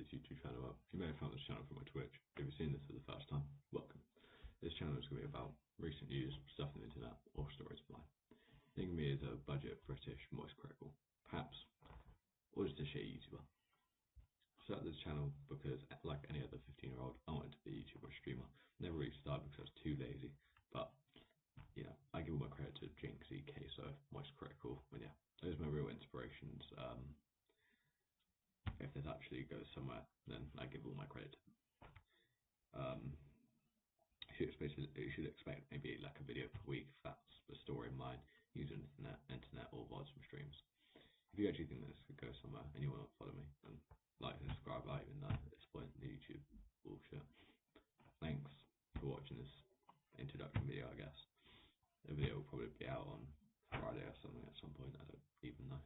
this YouTube channel up. You may have found this channel from my Twitch. If you've seen this for the first time, welcome. This channel is going to be about recent news, stuff on the internet, or stories of mine. Think of me as a budget British voice critical, perhaps, or just a shit YouTuber. I started this channel because, like any other 15-year-old, I wanted to be a YouTuber or streamer. Never really started because I was too lazy, but I give all my credit to Jinxie, Queso, Voice Critical, and those are my real inspirations. If this actually goes somewhere, then I give all my credit. You should expect maybe like a video per week if that's the story in mind, using internet or VODs from streams. If you actually think this could go somewhere and you want to follow me, then like and subscribe, even though at this point in the YouTube bullshit. Thanks for watching this introduction video, I guess. The video will probably be out on Friday or something at some point, I don't even know.